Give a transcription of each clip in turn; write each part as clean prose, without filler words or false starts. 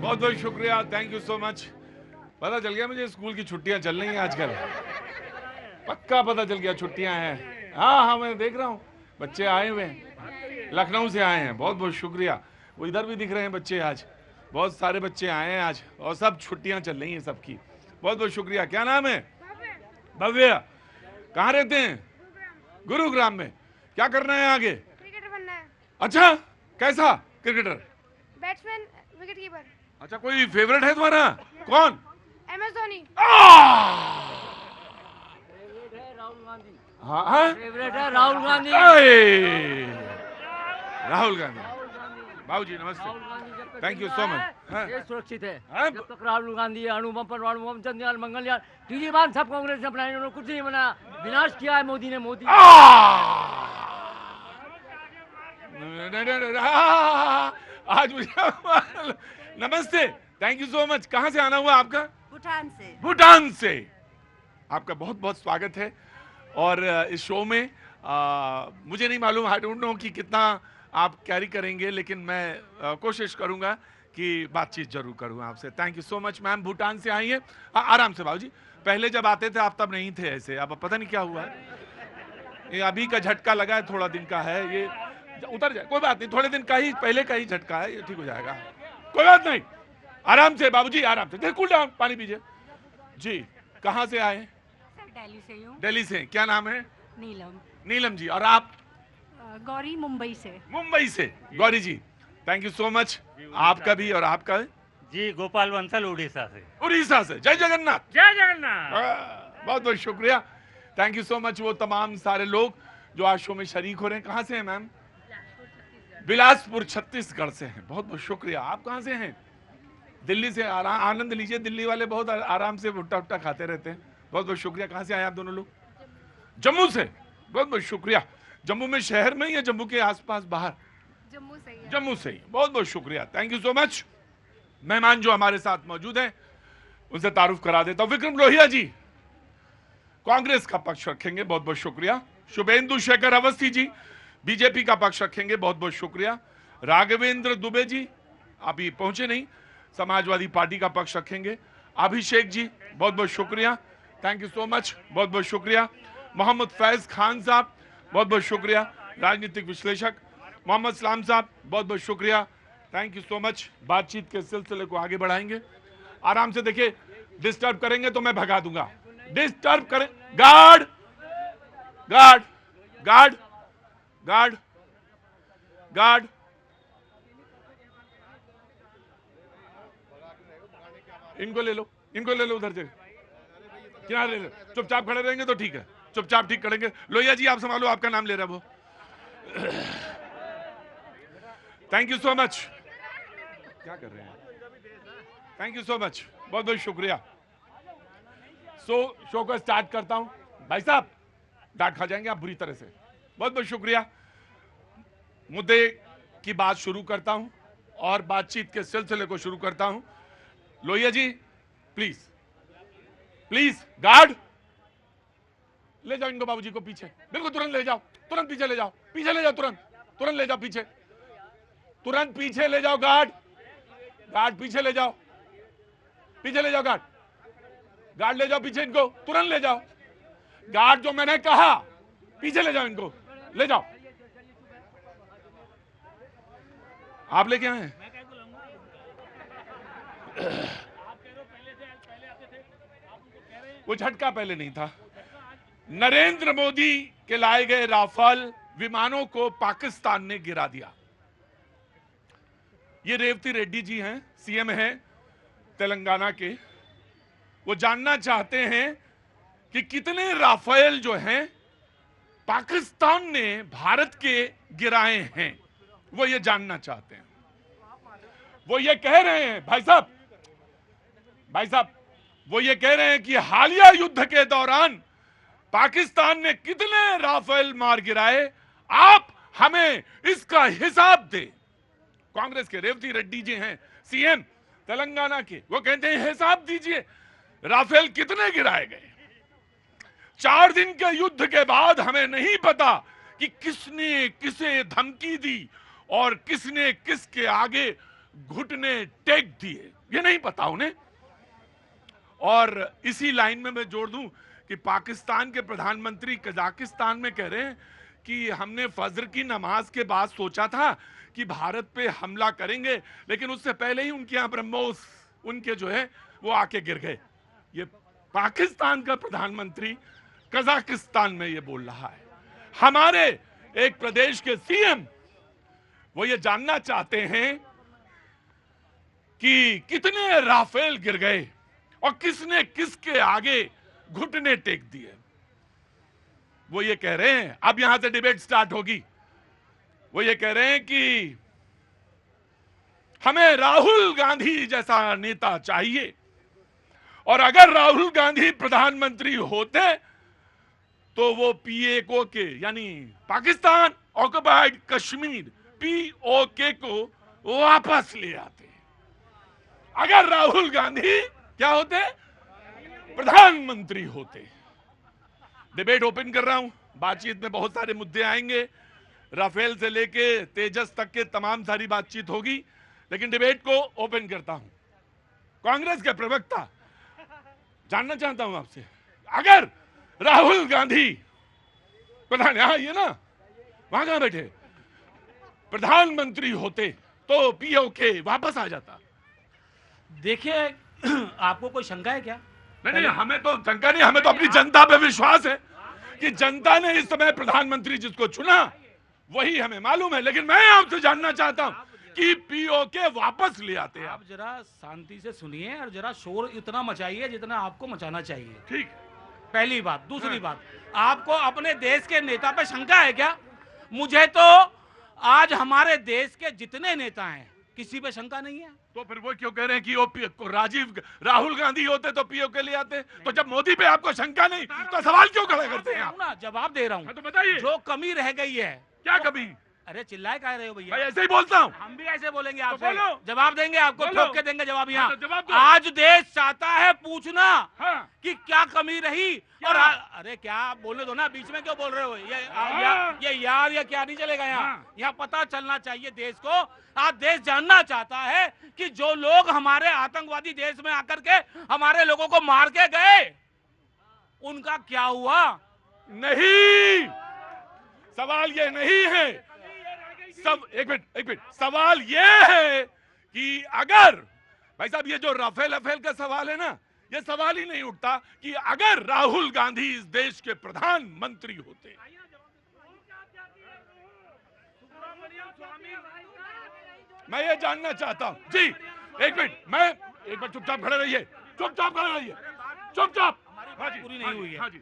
बहुत बहुत शुक्रिया, थैंक यू सो मच। पता चल गया मुझे स्कूल की छुट्टियां चल रही हैं आजकल, पक्का पता चल गया छुट्टियां हैं। हाँ हाँ, मैं देख रहा हूँ बच्चे आए हुए हैं, लखनऊ से आए हैं, बहुत बहुत शुक्रिया। वो इधर भी दिख रहे हैं बच्चे, आज बहुत सारे बच्चे आए हैं आज, और सब छुट्टियां चल रही हैं सबकी। बहुत बहुत शुक्रिया। क्या नाम है? भव्य। कहाँ रहते हैं? गुरुग्राम में। क्या करना है आगे? क्रिकेटर बनना है। अच्छा, कैसा क्रिकेटर? Batsman, wicket keeper. अच्छा, कोई फेवरेट है तुम्हारा? कौन? MS धोनी। राहुल गांधी। हाँ हाँ, फेवरेट है राहुल गांधी। राहुल गांधी। बाबू जी नमस्ते, राहुल गांधी जब तक थैंक यू जिंदा सो है, मच। देश सुरक्षित है। हाँ? जब तक राहुल गांधी, अणुबम परमाणु बम, चंद्रयान, मंगलयान, तीन बार सब कांग्रेस ने बनाए, उन्होंने कुछ नहीं बनाया। विनाश किया है मोदी ने। मोदी आज मुझे नमस्ते, थैंक यू सो मच। कहाँ से आना हुआ आपका? भूटान से। भूटान से। आपका बहुत बहुत स्वागत है। और इस शो में मुझे नहीं मालूम, आई डोंट नो कि कितना आप कैरी करेंगे, लेकिन मैं कोशिश करूंगा कि बातचीत जरूर करूं आपसे। Thank you so much ma'am, Bhutan से आई है। आराम से बाबूजी, पहले जब आते थे आप तब नहीं थे ऐसे, अब पता नहीं क्या हुआ है, ये अभी का झटका लगा है, थोड़ा दिन का है, ये उतर जाए, कोई बात नहीं, थोड़े दिन का ही, पहले का ही झटका है, ये ठीक हो जाएगा, कोई बात नहीं। आराम से बाबूजी, आराम से, कूल डाउन, पानी पीजिए जी। कहाँ से आए? दिल्ली से हूँ। दिल्ली से। क्या नाम है? नीलम। नीलम जी। और आप? गौरी, मुंबई से। मुंबई से। गौरी जी, थैंक यू सो मच। आपका भी और आपका? जी, गोपाल बंसल, उड़ीसा से। उड़ीसा से। जय जगन्नाथ। जय जगन्नाथ। बहुत बहुत शुक्रिया, थैंक यू सो मच। वो तमाम सारे लोग जो आज शो में शरीक हो रहे हैं, कहाँ से हैं मैम? बिलासपुर छत्तीसगढ़ से हैं, बहुत बहुत शुक्रिया। आप कहाँ से हैं? दिल्ली से। आनंद लीजिए, दिल्ली वाले बहुत आराम से भुट्टा भुट्टा खाते रहते हैं। बहुत बहुत शुक्रिया। कहाँ से आए आप दोनों लोग? जम्मू से। बहुत बहुत शुक्रिया। जम्मू में शहर में या जम्मू के आसपास बाहर? जम्मू से ही है। जम्मू से ही। बहुत बहुत शुक्रिया, थैंक यू सो मच। मेहमान जो हमारे साथ मौजूद हैं उनसे तारुफ करा देता हूं। विक्रम लोहिया जी कांग्रेस का पक्ष रखेंगे, बहुत बहुत शुक्रिया। शुभेंदु शेखर अवस्थी जी बीजेपी का पक्ष रखेंगे, बहुत बहुत शुक्रिया। राघवेंद्र दुबे जी अभी पहुंचे नहीं, समाजवादी पार्टी का पक्ष रखेंगे। अभिषेक जी बहुत बहुत शुक्रिया, थैंक यू सो मच, बहुत बहुत शुक्रिया। मोहम्मद फैज खान साहब बहुत बहुत शुक्रिया, राजनीतिक विश्लेषक। मोहम्मद सलाम साहब बहुत बहुत शुक्रिया, थैंक यू सो मच। बातचीत के सिलसिले को आगे बढ़ाएंगे। आराम से देखिए, डिस्टर्ब करेंगे तो मैं भगा दूंगा। डिस्टर्ब करें, guard guard guard guard guard. इनको ले लो, इनको ले लो उधर से, किनारे ले लो। चुपचाप खड़े रहेंगे तो ठीक है, चुपचाप ठीक करेंगे। लोहिया जी आप संभालो, आपका नाम ले रहा है वो। Thank you so much. क्या कर रहे हैं? थैंक यू सो मच, बहुत बहुत शुक्रिया। शो को स्टार्ट करता हूं। भाई साहब डांट खा जाएंगे आप बुरी तरह से। बहुत बहुत शुक्रिया। मुद्दे की बात शुरू करता हूं और बातचीत के सिलसिले को शुरू करता हूं। Lohia ji please please, guard ले जाओ इनको, बाबूजी को पीछे, बिल्कुल तुरंत ले जाओ, तुरंत पीछे ले जाओ, पीछे ले जाओ, तुरंत तुरंत ले जाओ पीछे, तुरंत पीछे ले जाओ। गार्ड गार्ड पीछे ले जाओ, पीछे ले जाओ। गार्ड गार्ड ले जाओ पीछे, इनको तुरंत ले जाओ। गार्ड जो मैंने कहा, पीछे ले जाओ, इनको ले जाओ। आप लेके आए? वो झटका पहले नहीं था। नरेंद्र मोदी के लाए गए राफेल विमानों को पाकिस्तान ने गिरा दिया। ये रेवती रेड्डी जी हैं, सीएम हैं तेलंगाना के। वो जानना चाहते हैं कि कितने राफेल जो हैं पाकिस्तान ने भारत के गिराए हैं, वो ये जानना चाहते हैं। वो ये कह रहे हैं भाई साहब, वो ये कह रहे हैं कि हालिया युद्ध के दौरान पाकिस्तान ने कितने राफेल मार गिराए, आप हमें इसका हिसाब दे। कांग्रेस के रेवती रेड्डी जी हैं, सीएम तेलंगाना के, वो कहते हैं हिसाब दीजिए राफेल कितने गिराए गए। 4 दिन के युद्ध के बाद हमें नहीं पता कि किसने किसे धमकी दी और किसने किसके आगे घुटने टेक दिए, ये नहीं पता उन्हें। और इसी लाइन में मैं जोड़ दूं कि पाकिस्तान के प्रधानमंत्री कजाकिस्तान में कह रहे हैं कि हमने फजर की नमाज के बाद सोचा था कि भारत पे हमला करेंगे, लेकिन उससे पहले ही उनके यहाँ ब्रह्मोस उनके जो है वो आके गिर गए। ये पाकिस्तान का प्रधानमंत्री कजाकिस्तान में ये बोल रहा है। हमारे एक प्रदेश के सीएम वो ये जानना चाहते हैं कि कितने राफेल गिर गए और किसने किसके आगे घुटने टेक दिए। वो ये कह रहे हैं, अब यहां से डिबेट स्टार्ट होगी, वो ये कह रहे हैं कि हमें राहुल गांधी जैसा नेता चाहिए, और अगर राहुल गांधी प्रधानमंत्री होते तो वो पीओके के यानी पाकिस्तान ऑक्युपाइड कश्मीर पीओके को वापस ले आते। अगर राहुल गांधी क्या होते, प्रधानमंत्री होते। डिबेट ओपन कर रहा हूं, बातचीत में बहुत सारे मुद्दे आएंगे, राफेल से लेके तेजस तक के तमाम सारी बातचीत होगी, लेकिन डिबेट को ओपन करता हूं। कांग्रेस के प्रवक्ता, जानना चाहता हूं आपसे, अगर राहुल गांधी प्रधान, यहां ये ना, वहां कहां बैठे, प्रधानमंत्री होते तो पीओके वापस आ जाता। देखिए आपको कोई शंका है क्या? नहीं, हमें तो शंका नहीं, हमें तो अपनी जनता पे विश्वास है कि जनता ने इस समय प्रधानमंत्री जिसको चुना वही हमें मालूम है, लेकिन मैं आपसे जानना चाहता हूं कि पीओके वापस ले आते हैं। आप जरा शांति से सुनिए और जरा शोर इतना मचाइए जितना आपको मचाना चाहिए। ठीक, पहली बात। दूसरी बात, आपको अपने देश के नेता पे शंका है क्या? मुझे तो आज हमारे देश के जितने नेता हैं किसी पे शंका नहीं है। तो फिर वो क्यों कह रहे हैं कि राहुल गांधी होते तो पीओके ले आते? तो जब मोदी पे आपको शंका नहीं तो सवाल क्यों खड़ा करते हैं आप? ना जवाब दे रहा हूँ, तो बताइए जो कमी रह गई है। क्या कमी? अरे चिल्लाए कह रहे हो भाई, भैया? ऐसे ही बोलता हूँ। हम भी ऐसे बोलेंगे तो आपसे। बोलो। जवाब देंगे आपको, बोलो। ठोक के देंगे जवाब हाँ, यहाँ। तो जवाब दो। आज देश चाहता है पूछना हाँ। कि क्या कमी रही और अरे क्या बोलने दो ना, बीच में क्यों बोल रहे हो? ये यार ये क्या नहीं चलेगा यहाँ। हाँ। यहाँ पता चलना चाहिए देश को। आज देश जानना चाहता है कि जो लोग हमारे आतंकवादी देश में आकर के हमारे लोगों को मार के गए उनका क्या हुआ। नहीं, सवाल ये नहीं है, एक मिनट, सवाल ये है कि अगर भाई साहब ये जो राफेल का सवाल है ना, ये सवाल ही नहीं उठता कि अगर राहुल गांधी इस देश के प्रधानमंत्री होते। मैं ये जानना चाहता हूं जी, एक मिनट चुपचाप खड़े रहिए, चुपचाप। पूरी नहीं हुई है। हाँ जी।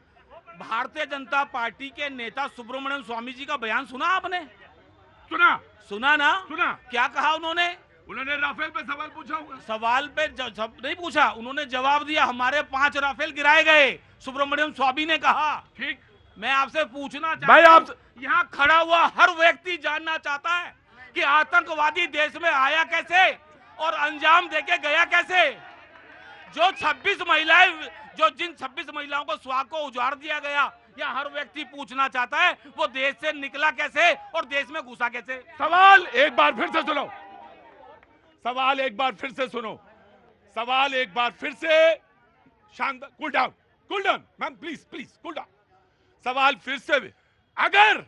भारतीय जनता पार्टी के नेता सुब्रमण्यम स्वामी जी का बयान सुना आपने? सुना ना? क्या कहा उन्होंने राफेल पे सवाल पूछा होगा। सवाल पे नहीं पूछा, उन्होंने जवाब दिया हमारे 5 राफेल गिराए गए, सुब्रमण्यम स्वामी ने कहा। ठीक, मैं आपसे पूछना चाहता भाई, हूं, यहाँ खड़ा हुआ हर व्यक्ति जानना चाहता है कि आतंकवादी देश में आया कैसे और अंजाम देके गया कैसे। जो 26 महिलाएं, जिन 26 महिलाओं को सुहाग को उजाड़ दिया गया, या हर व्यक्ति पूछना चाहता है वो देश से निकला कैसे और देश में घुसा कैसे। सवाल एक बार फिर से सुनो, सवाल एक बार फिर से शांत, cool down ma'am, please cool down. सवाल फिर से, अगर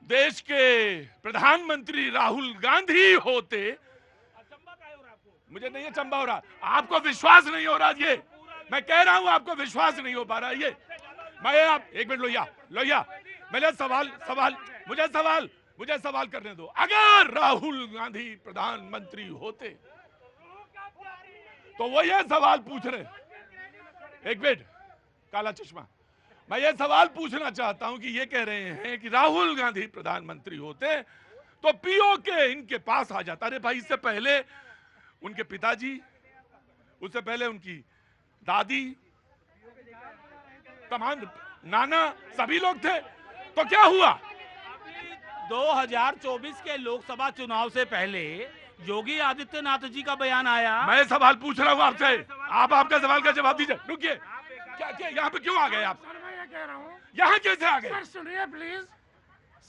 देश के प्रधानमंत्री राहुल गांधी होते, मुझे नहीं अचंबा हो रहा, आपको विश्वास नहीं हो रहा, ये मैं कह रहा हूं आपको विश्वास नहीं हो पा रहा ये। मैं आप एक मिनट लोहिया मुझे सवाल करने दो। अगर राहुल गांधी प्रधानमंत्री होते तो वो ये सवाल पूछ रहे, एक मिनट, काला चश्मा, मैं ये सवाल पूछना चाहता हूं कि ये कह रहे हैं कि राहुल गांधी प्रधानमंत्री होते तो पीओके इनके पास आ जाता। अरे भाई, इससे पहले उनके पिताजी, उससे पहले उनकी दादी, तमाम नाना, सभी लोग थे, तो क्या हुआ? 2024 के लोकसभा चुनाव से पहले योगी आदित्यनाथ जी का बयान आया। मैं सवाल पूछ रहा हूं आपसे, आप आपका सवाल का जवाब दीजिए। रुकिए, क्या यहाँ पे क्यों आ गए आप? सर, मैं ये कह रहा हूँ, यहाँ कैसे आ गए? सर सुनिए प्लीज,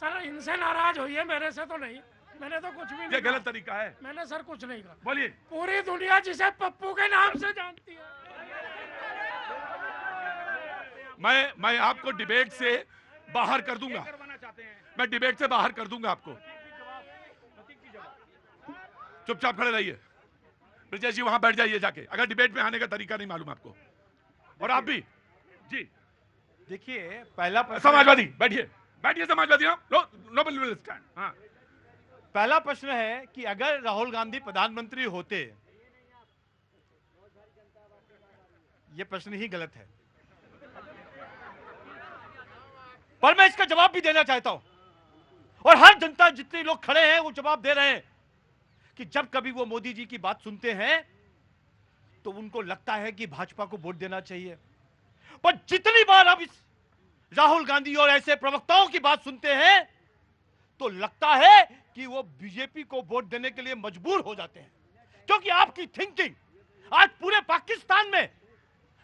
सर इनसे नाराज होइए, मेरे से तो नहीं। मैंने तो कुछ भी ये नहीं गलत कहा। तरीका है। मैंने सर कुछ नहीं कहा। बोलिए। पूरी दुनिया जिसे पप्पू के नाम से जानती है। मैं आपको डिबेट से बाहर कर दूंगा। मैं डिबेट से बाहर कर दूंगा आपको। चुपचाप खड़े रहिए। ब्रिजेश जी वहां बैठ जाइए जाके, अगर डिबेट में आने का तरीका नहीं मालूम आपको। और आप भी जी। देखिए, पहला प्रश्न समाजवादी बैठिए, बैठिए समाजवादी। Nobel will stand. हाँ, पहला प्रश्न है कि अगर राहुल गांधी प्रधानमंत्री होते, यह प्रश्न ही गलत है, पर मैं इसका जवाब भी देना चाहता हूं और हर जनता, जितने लोग खड़े हैं वो जवाब दे रहे हैं कि जब कभी वो मोदी जी की बात सुनते हैं तो उनको लगता है कि भाजपा को वोट देना चाहिए, पर जितनी बार अब इस राहुल गांधी और ऐसे प्रवक्ताओं की बात सुनते हैं तो लगता है कि वो बीजेपी को वोट देने के लिए मजबूर हो जाते हैं, क्योंकि आपकी थिंकिंग आज पूरे पाकिस्तान में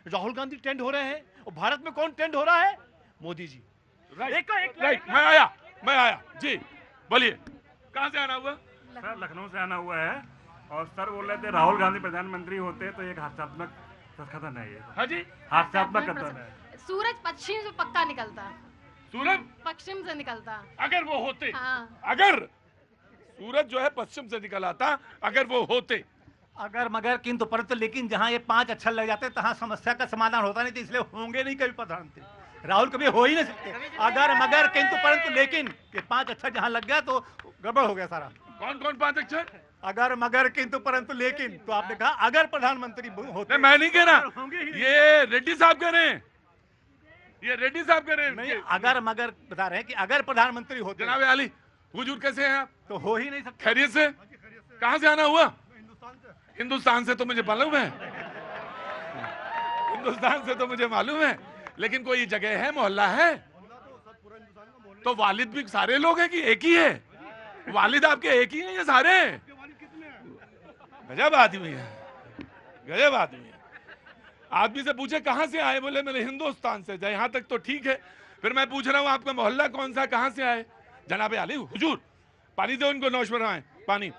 राहुल गांधी ट्रेंड हो रहे हैं और भारत में कौन ट्रेंड हो रहा है? मोदी जी। राइट। मैं आया जी, बोलिए। कहां से आना हुआ? सर लखनऊ से आना हुआ है और सर बोल रहे थे राहुल गांधी प्रधानमंत्री होते तो एक हास्यात्मक कथन है ये। हाँ जी, हास्यात्मक कथन है। सूरज पश्चिम से पक्का निकलता, सूरज पश्चिम से निकलता। अगर वो होते, हाँ। अगर सूरज जो है पश्चिम से निकल आता, अगर वो होते। अगर मगर किंतु परंतु लेकिन जहां ये 5 अक्षर लग जाते तहां समस्या का समाधान होता नहीं, तो इसलिए होंगे नहीं कभी प्रधानमंत्री। राहुल कभी हो ही नहीं सकते। अगर मगर किंतु परंतु लेकिन ये 5 अक्षर जहां लग गया तो गड़बड़ हो गया सारा। कौन कौन 5 अक्षर? अगर मगर किंतु परंतु लेकिन, तो आपने कहा अगर प्रधानमंत्री होते। मैं नहीं कह रहा, ये रेड्डी साहब कह रहे हैं, ये रेड्डी साहब कह रहे हैं। नहीं, अगर मगर बता रहे हैं कि अगर प्रधानमंत्री होते। जनाब आली, हुजूर कैसे हैं आप? तो हो ही नहीं सकते। खैरियत से? कहां से आना हुआ? हिंदुस्तान से तो मुझे मालूम है, हिंदुस्तान से तो मुझे मालूम है, लेकिन कोई जगह है, मोहल्ला है? तो वालिद भी सारे लोग हैं कि एक ही है? वालिद आपके एक ही हैं ये सारे? गजब आदमी है, गजब आदमी है। आदमी से पूछे कहां से आए, बोले मैंने हिंदुस्तान से। यहां तक तो ठीक है, फिर मैं पूछ रहा हूं आपका मोहल्ला कौन सा, कहां से आए? जनाब आली, हुजूर पानी दो उनको, नौश फरमाएं पानी।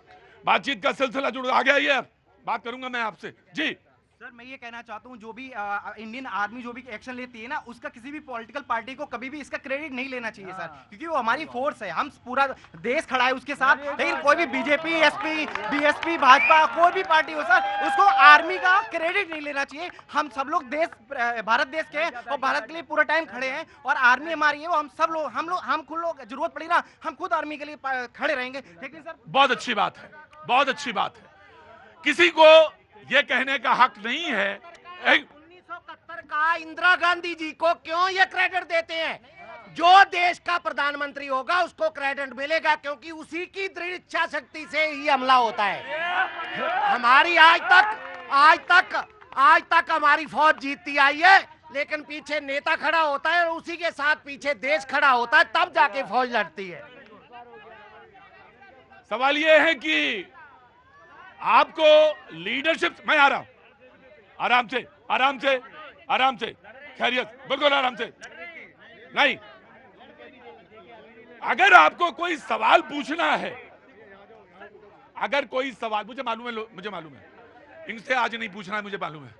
बातचीत का सिलसिला जुड़ आ गया, ये बात करूंगा मैं आपसे जी। सर मैं ये कहना चाहता हूँ, जो भी इंडियन आर्मी जो भी एक्शन लेती है ना, उसका किसी भी पॉलिटिकल पार्टी को कभी भी इसका क्रेडिट नहीं लेना चाहिए सर, क्योंकि वो हमारी फोर्स है, हम पूरा देश खड़ा है उसके साथ। लेकिन कोई भी बीजेपी, एसपी, बीएसपी, भाजपा, कोई भी पार्टी हो सर, उसको आर्मी का क्रेडिट नहीं लेना चाहिए। हम सब लोग देश, भारत देश के हैं और भारत के लिए पूरा टाइम खड़े हैं, और आर्मी हमारी है, वो हम सब लोग, हम खुद लोग, जरूरत पड़ी ना हम खुद आर्मी के लिए खड़े रहेंगे। लेकिन सर बहुत अच्छी बात है, बहुत अच्छी बात है। किसी को ये कहने का हक नहीं है 1971 का इंदिरा गांधी जी को क्यों ये क्रेडिट देते हैं? जो देश का प्रधानमंत्री होगा उसको क्रेडिट मिलेगा, क्योंकि उसी की दृढ़ इच्छा शक्ति से ही हमला होता है। हमारी आज तक हमारी फौज जीतती आई है, लेकिन पीछे नेता खड़ा होता है और उसी के साथ पीछे देश खड़ा होता है, तब जाके फौज लड़ती है। सवाल ये है कि आपको लीडरशिप, मैं आ रहा हूं, आराम से आराम से आराम से, खैरियत, बिल्कुल आराम से। नहीं, अगर आपको कोई सवाल पूछना है, अगर कोई सवाल, मुझे मालूम है इनसे आज नहीं पूछना है, मुझे मालूम है।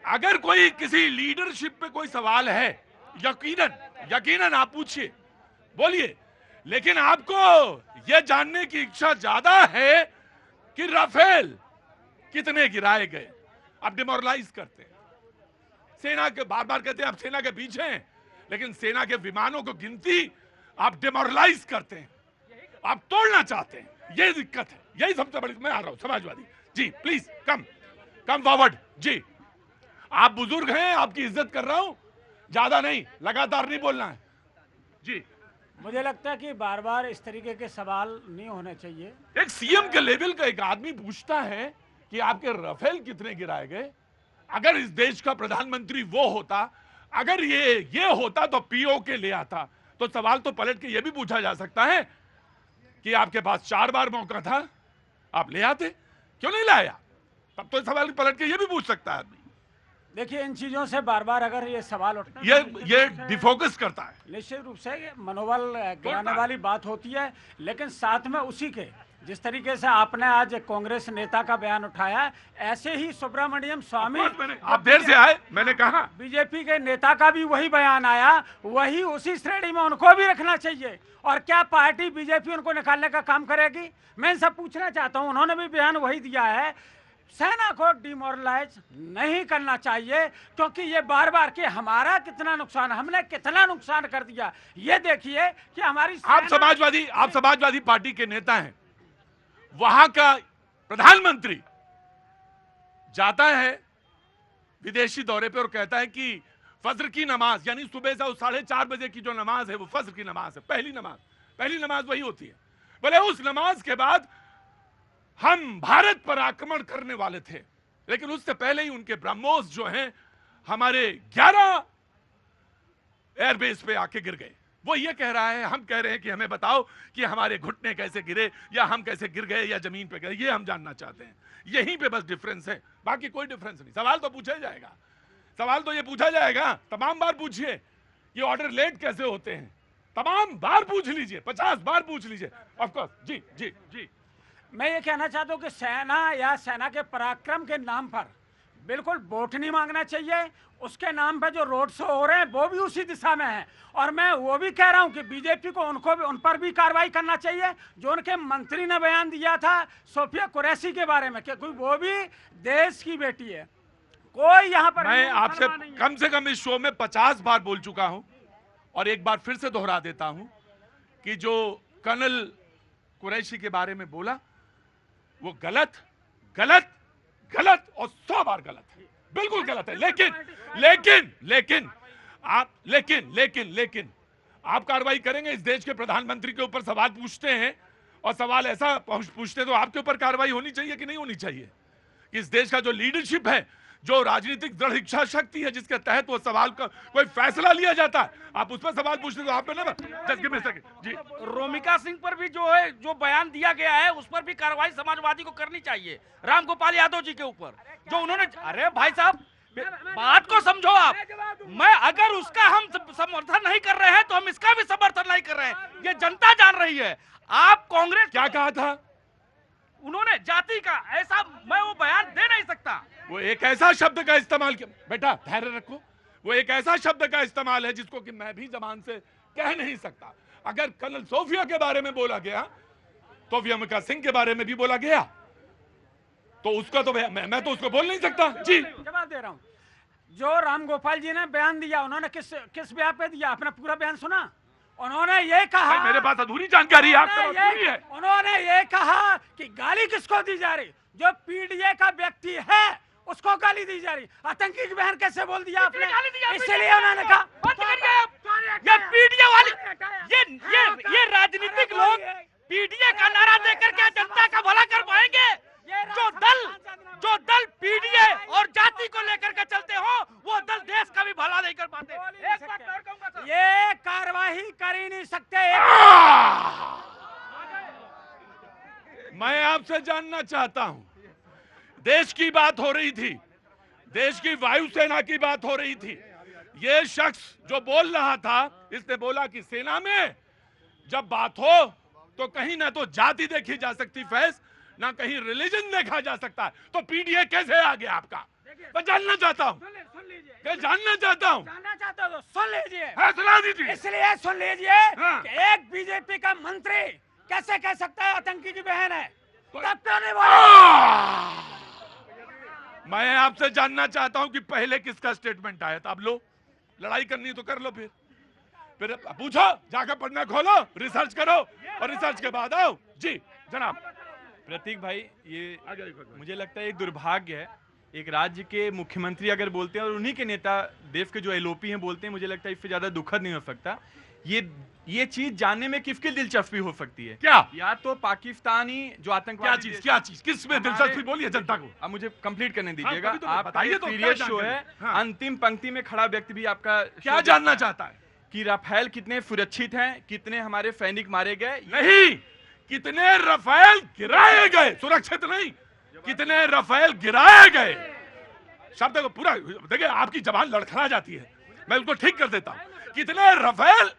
अगर कोई किसी लीडरशिप पे कोई सवाल है, यकीनन आप पूछिए, बोलिए, लेकिन आपको यह जानने की इच्छा ज्यादा है कि राफेल कितने गिराए गए। आप डिमोरलाइज करते हैं सेना के, बार बार कहते हैं आप सेना के पीछे हैं, लेकिन सेना के विमानों को गिनती आप डिमोरलाइज करते हैं, आप तोड़ना चाहते हैं। यही दिक्कत है, यही सबसे बड़ी। मैं आ रहा हूं समाजवादी जी, प्लीज कम फॉरवर्ड जी। आप बुजुर्ग हैं, आपकी इज्जत कर रहा हूं, ज्यादा नहीं, लगातार नहीं बोलना है जी। मुझे लगता है कि बार बार इस तरीके के सवाल नहीं होने चाहिए। एक सीएम के लेवल का एक आदमी पूछता है कि आपके राफेल कितने गिराए गए। अगर इस देश का प्रधानमंत्री वो होता, अगर ये होता तो पीओ के ले आता, तो सवाल तो पलट के ये भी पूछा जा सकता है कि आपके पास 4 बार मौका था, आप ले आते, क्यों नहीं लाया? तब तो सवाल पलट के ये भी पूछ सकता है आदमी। देखिए, इन चीजों से बार बार अगर ये सवाल उठता है, ये डिफोकस करता है। निश्चित रूप से ये मनोबल गिराने वाली बात होती है। लेकिन साथ में उसी के जिस तरीके से आपने आज कांग्रेस नेता का बयान उठाया, ऐसे ही सुब्रमण्यम स्वामी, आप देर से आए, मैंने कहा बीजेपी के नेता का भी वही बयान आया, वही उसी श्रेणी में उनको भी रखना चाहिए। और क्या पार्टी बीजेपी उनको निकालने का काम करेगी? मैं इनसे पूछना चाहता हूं, उन्होंने भी बयान वही दिया है, सेना को डिमोरलाइज नहीं करना चाहिए, क्योंकि ये बार बार कि हमारा कितना नुकसान, हमने कितना नुकसान कर दिया, ये देखिए कि हमारी आप समाजवादी पार्टी के नेता हैं। वहां का प्रधानमंत्री जाता है विदेशी दौरे पे और कहता है कि फज्र की नमाज, यानी सुबह से 4:30 बजे की जो नमाज है वो फज्र की नमाज है, पहली नमाज वही होती है। बोले उस नमाज के बाद हम भारत पर आक्रमण करने वाले थे, लेकिन उससे पहले ही उनके ब्रह्मोस जो हैं हमारे 11 एयरबेस पे आके गिर गए। वो ये कह रहा है, हम कह रहे हैं कि हमें बताओ कि हमारे घुटने कैसे गिरे, या हम कैसे गिर गए, या जमीन पे गए, ये हम जानना चाहते हैं। यहीं पे बस डिफरेंस है, बाकी कोई डिफरेंस नहीं। सवाल तो पूछा जाएगा, सवाल तो ये पूछा जाएगा, तमाम बार पूछिए ये ऑर्डर लेट कैसे होते हैं, तमाम बार पूछ लीजिए, 50 बार पूछ लीजिए। ऑफ कोर्स, जी जी जी। मैं ये कहना चाहता हूं कि सेना या सेना के पराक्रम के नाम पर बिल्कुल वोट नहीं मांगना चाहिए। उसके नाम पे जो रोड शो हो रहे हैं वो भी उसी दिशा में है। और मैं वो भी कह रहा हूं कि बीजेपी को उन पर भी कार्रवाई करना चाहिए। जो उनके मंत्री ने बयान दिया था सोफिया कुरैशी के बारे में कि कोई वो भी देश की बेटी है, कोई यहाँ पर मैं आपसे कम से कम इस शो में 50 बार बोल चुका हूं और एक बार फिर से दोहरा देता हूं कि जो कर्नल कुरैशी के बारे में बोला वो गलत गलत गलत और 100 बार गलत है, बिल्कुल गलत है। लेकिन आप कार्रवाई करेंगे। इस देश के प्रधानमंत्री के ऊपर सवाल पूछते हैं और सवाल ऐसा पूछते तो आपके ऊपर कार्रवाई होनी चाहिए कि नहीं होनी चाहिए? इस देश का जो लीडरशिप है, जो राजनीतिक दृढ़ इच्छा शक्ति है जिसके तहत वो सवाल का कोई फैसला लिया जाता है, आप उस पर सवाल पूछते तो आप पे ना जी। रोमिका सिंह पर भी जो है जो बयान दिया गया है उस पर भी कार्रवाई समाजवादी को करनी चाहिए। रामगोपाल यादव जी के ऊपर जो उन्होंने, अरे भाई साहब बात को समझो आप। मैं अगर उसका हम समर्थन नहीं कर रहे हैं तो हम इसका भी समर्थन नहीं कर रहे हैं, ये जनता जान रही है। आप कांग्रेस क्या कहा था उन्होंने जाति का, ऐसा मैं वो बयान दे नहीं सकता। वो एक ऐसा शब्द का इस्तेमाल किया, बेटा धैर्य रखो, वो एक ऐसा शब्द का इस्तेमाल है जिसको कि मैं भी जबान से कह नहीं सकता। अगर कर्नल सोफिया के बारे में बोला गया तो व्योमिका सिंह के बारे में भी बोला गया, तो उसका तो मैं तो उसको बोल नहीं सकता। जी जवाब दे रहा हूं। जो रामगोपाल जी ने बयान दिया, उन्होंने किस बयान पे दिया? आपने पूरा बयान सुना? उन्होंने ये कहा, मेरे पास अधूरी जानकारी है, उन्होंने ये कहा कि गाली किसको दी जा रही? जो पीडीए का व्यक्ति है उसको गाली दी जा रही। आतंकी की बहन कैसे बोल दिया आपने? इसलिए उन्होंने कहा ये पीडीए वाली, ये राजनीतिक लोग पीडीए का नारा देकर क्या जनता का भला कर पाएंगे? जो दल पीडीए और जाति को लेकर के चलते हो वो दल देश का भी भला नहीं कर पाते। एक बात और कहूंगा सर, ये कार्रवाई कर ही नहीं सकते। मैं आपसे जानना चाहता हूं, देश की बात हो रही थी, देश की वायुसेना की बात हो रही थी। ये शख्स जो बोल रहा था, इसने बोला कि सेना में जब बात हो तो कहीं ना तो जाति देखी जा सकती फैज, ना कहीं रिलीजन देखा जा सकता है। तो पीडीए कैसे आ गया आपका? मैं जानना चाहता हूं, जानना चाहता हूं तो सुन लीजिए, सुना दीजिए। इसलिए सुन लीजिए कि एक बीजेपी का मंत्री कैसे कह सकता है आतंकी की बहन है? तब क्यों नहीं बोला? मैं आपसे जानना चाहता हूं कि पहले किसका स्टेटमेंट आया था? अब लो, लड़ाई करनी तो कर लो, फिर पूछो, जाकर पढ़ना खोलो, रिसर्च करो और रिसर्च के बाद आओ। जी जनाब। प्रतीक भाई, ये मुझे लगता है एक दुर्भाग्य है, एक राज्य के मुख्यमंत्री अगर बोलते हैं और उन्हीं के नेता देश के जो एलओपी हैं बोलते हैं, मुझे लगता है इससे ज्यादा दुखद नहीं हो सकता। ये चीज जानने में किसकी दिलचस्पी हो सकती है? क्या? या तो पाकिस्तानी जो आतंकवादी, क्या चीज किस में दिलचस्पी? बोलिए जनता को। अब मुझे कंप्लीट करने दीजिएगा। तो आपका सीरियस शो है, अंतिम पंक्ति में खड़ा व्यक्ति भी आपका क्या जानना चाहता है कि राफेल कितने सुरक्षित हैं, कितने हमारे सैनिक मारे गए? नहीं, कितने राफेल गिराए गए, सुरक्षित नहीं, कितने राफेल गिराए गए। शब्द को पूरा देखिए, आपकी जबान लड़खड़ा जाती है, मैं उसको ठीक कर देता हूं। कितने रफेल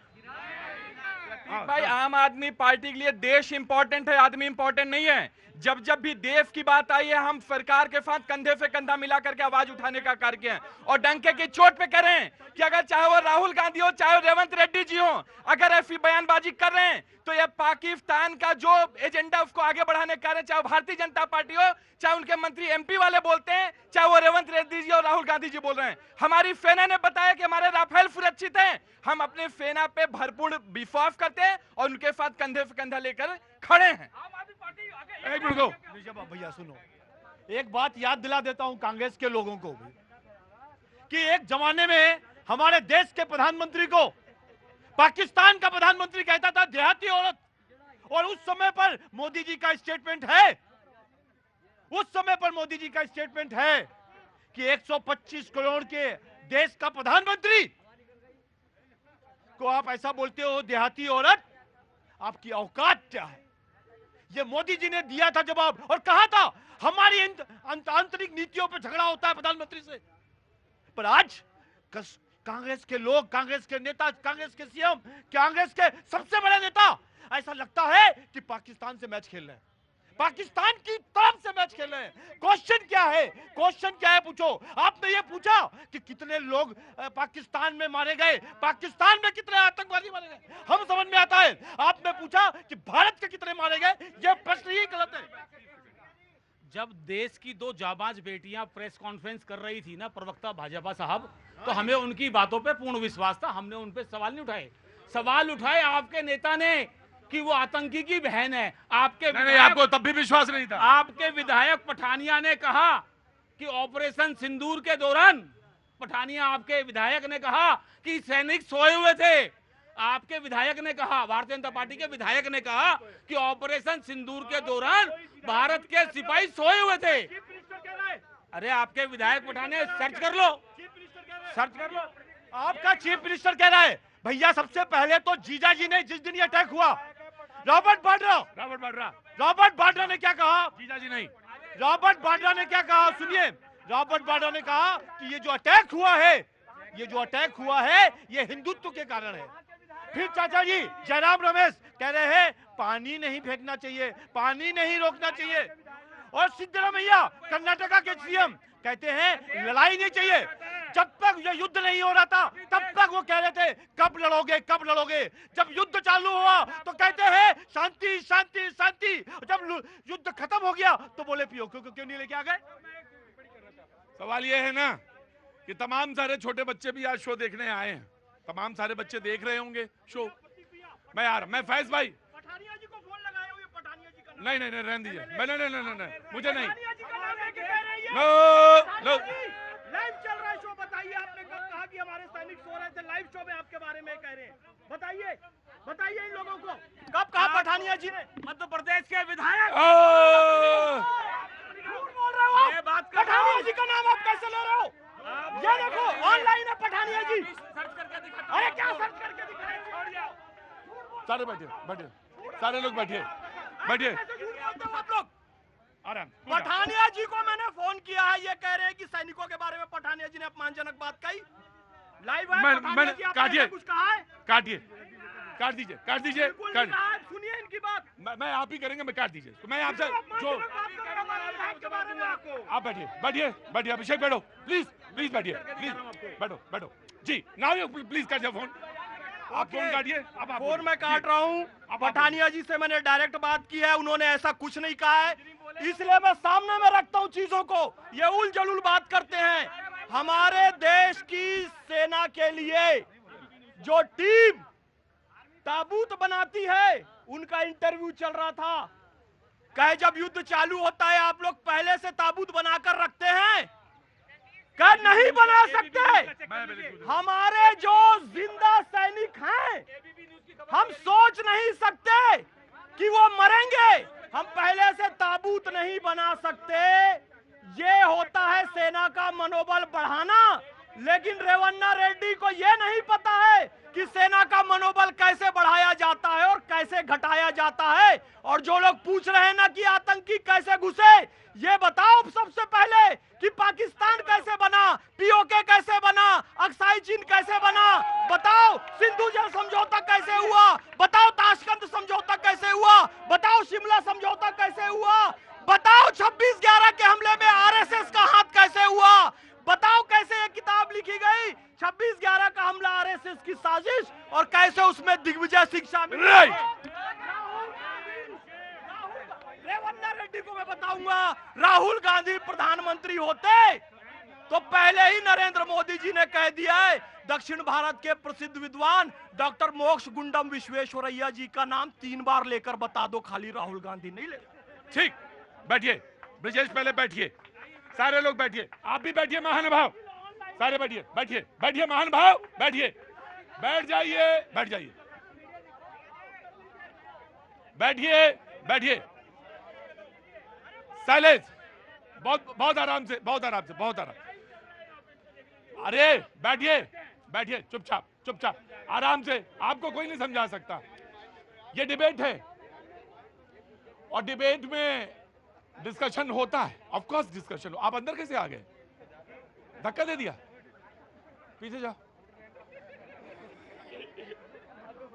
भाई, आम आदमी पार्टी के लिए देश इंपॉर्टेंट है, आदमी इंपॉर्टेंट नहीं है। जब जब भी देश की बात आई है, हम सरकार के साथ कंधे से कंधा मिला करके आवाज उठाने का कार्य किए हैं और डंके की चोट पे कर रहे हैं कि अगर चाहे वो राहुल गांधी हो, चाहे रेवंत रेड्डी जी हो, अगर ऐसी बयानबाजी कर रहे हैं तो ये पाकिस्तान का जो एजेंडा उसको आगे बढ़ाने का है, चाहे भारतीय जनता पार्टी हो, चाहे उनके मंत्री एमपी वाले बोलते हैं, चाहे वो रेवंत रेड्डी जी और राहुल गांधी जी बोल रहे हैं। हमारी सेना ने बताया कि हमारे राफेल सुरक्षित हैं। हम अपने सेना पे भरपूर विश्वास करते हैं और उनके साथ कंधे से कंधा लेकर खड़े हैं। एक मिनट दो भैया सुनो, एक बात याद दिला देता हूं कांग्रेस के लोगों को भी कि एक जमाने में हमारे देश के प्रधानमंत्री को पाकिस्तान का प्रधानमंत्री कहता था देहाती औरत, और उस समय पर मोदी जी का स्टेटमेंट है, उस समय पर मोदी जी का स्टेटमेंट है कि 125 करोड़ के देश का प्रधानमंत्री को आप ऐसा बोलते हो देहाती औरत, आपकी औकात क्या है? ये मोदी जी ने दिया था जवाब और कहा था हमारी आंतरिक नीतियों पर झगड़ा होता है प्रधानमंत्री से। पर आज कांग्रेस के लोग, कांग्रेस के नेता, कांग्रेस के सीएम, कांग्रेस के सबसे बड़े नेता ऐसा लगता है कि पाकिस्तान से मैच खेल रहे हैं, पाकिस्तान की तरफ से मैच खेल रहे हैं। क्वेश्चन क्या है? क्वेश्चन क्या है पूछो। आपने ये पूछा कि कितने लोग पाकिस्तान में मारे गए, पाकिस्तान में कितने आतंकवादी मारे गए, हम समझ में आता है। आपने पूछा कि भारत के कितने मारे गए, ये प्रश्न ही गलत है। जब देश की दो जाबाज बेटियां प्रेस कॉन्फ्रेंस कर रही थी ना, प्रवक्ता भाजपा साहब, तो हमें उनकी बातों पे पूर्ण विश्वास था, हमने उन पे सवाल नहीं उठाए। सवाल उठाए आपके नेता ने कि वो आतंकी की बहन है। आपके नहीं, आपको तब भी विश्वास नहीं था। आपके विधायक पठानिया ने कहा कि ऑपरेशन सिंदूर के दौरान, पठानिया आपके विधायक ने कहा कि सैनिक सोए हुए थे। आपके विधायक ने कहा, भारतीय जनता पार्टी के विधायक ने कहा कि ऑपरेशन सिंदूर के दौरान भारत के सिपाही सोए हुए थे। अरे आपके विधायक पठानिया, सर्च कर लो, सर्च कर लो। आपका चीफ मिनिस्टर कह रहा है भैया सबसे पहले तो जीजा जी ने जिस दिन ये अटैक हुआ, रॉबर्ट वाड्रा ने क्या कहा? जीजा जी नहीं, रॉबर्ट वाड्रा ने क्या कहा? सुनिए, रॉबर्ट वाड्रा ने कहा कि ये जो अटैक हुआ है, ये जो अटैक हुआ है ये हिंदुत्व के कारण है। फिर चाचा जी जयराम रमेश कह रहे हैं पानी नहीं फेंकना चाहिए, पानी नहीं रोकना चाहिए। और सिद्धरामैया कर्नाटका के सीएम कहते हैं लड़ाई नहीं चाहिए। जब तक ये युद्ध नहीं हो रहा था तब तक वो कह रहे थे कब लड़ोगे, कब लड़ोगे। जब युद्ध चालू हुआ तो कहते हैं शांति शांति शांति। जब युद्ध खत्म हो गया तो बोले पियो क्यों नहीं लेके आ गए। सवाल ये है ना कि तमाम सारे छोटे बच्चे भी आज शो देखने आए हैं, तमाम सारे बच्चे देख रहे होंगे शो। मैं यार, मैं फैज भाई, पठानिया जी को फोन लगाए हुए, पठानिया जी का नहीं रहने दीजिए, नहीं, मुझे नहीं। लाइव चल रहा है शो, बताइए आपने कब कहा कि हमारे सैनिक सो रहे थे? लाइव शो में आपके बारे में कह रहे हैं, बताइए बताइए इन लोगों को कब कहा पठानिया जी ने? मध्य प्रदेश के विधायक बोल रहे हो आप? पठानिया जी का नाम आप कैसे ले रहे हो? ये देखो ऑनलाइन है पठानिया जी। अरे क्या सर्च करके दिखाएं? सारे बैठिए, सारे लोग बैठिए। आप लोग आराम। पठानिया जी को मैंने फोन किया है, ये कह रहे हैं कि सैनिकों के बारे में पठानिया जी ने अपमानजनक बात कही। लाइव है पठानिया जी, आपने कुछ कहा है? काट दीजिए। सुनिए इनकी बात। मैं आप ही करेंगे, मैं काट दीजिए। तो मैं आपसे जो आप बैठिए अभिषेक, बैठो प्लीज बैठिए, प्लीज बैठो जी। नाउ प्लीज काटिए फोन, आप फोन काटिए। अब फोन मैं काट रहा हूँ। पठानिया जी से मैंने डायरेक्ट बात की है, उन्होंने ऐसा कुछ नहीं कहा है, इसलिए मैं सामने में रखता हूँ चीजों को। ये उल जलूल बात करते हैं। हमारे देश की सेना के लिए जो टीम ताबूत बनाती है, उनका इंटरव्यू चल रहा था। कहे जब युद्ध चालू होता है आप लोग पहले से ताबूत बनाकर रखते हैं? क्या नहीं बना सकते? हमारे जो जिंदा सैनिक हैं, हम सोच नहीं सकते कि वो मरेंगे, हम पहले से ताबूत नहीं बना सकते। ये होता है सेना का मनोबल बढ़ाना। लेकिन रेवन्ना रेड्डी को ये नहीं पता है कि सेना का मनोबल कैसे बढ़ाया जाता है और कैसे घटाया जाता है। और जो लोग पूछ रहे हैं ना कि आतंकी कैसे घुसे, ये बताओ सबसे पहले कि पाकिस्तान कैसे बना। गांधी प्रधानमंत्री होते तो पहले ही नरेंद्र मोदी जी ने कह दिया है दक्षिण भारत के प्रसिद्ध विद्वान डॉक्टर मोक्ष गुंडम विश्वेश्वरैया जी का नाम 3 बार लेकर बता दो, खाली राहुल गांधी नहीं ले। ठीक, बैठिए ब्रजेश, पहले बैठिए, सारे लोग बैठिए, आप भी बैठिए महानुभाव, सारे बैठिए, बैठिए बैठिए महानुभाव, बैठिए, बैठ जाइए, बैठ जाइए, बैठिए बैठिए, साइलेंस, बहुत बहुत आराम से, बहुत आराम से, बहुत आराम। अरे बैठिए बैठिए, चुपचाप चुपचाप, आराम से, आपको कोई नहीं समझा सकता। ये डिबेट है और डिबेट में डिस्कशन होता है, ऑफ कोर्स डिस्कशन। आप अंदर कैसे आ गए? धक्का दे दिया, पीछे जाओ।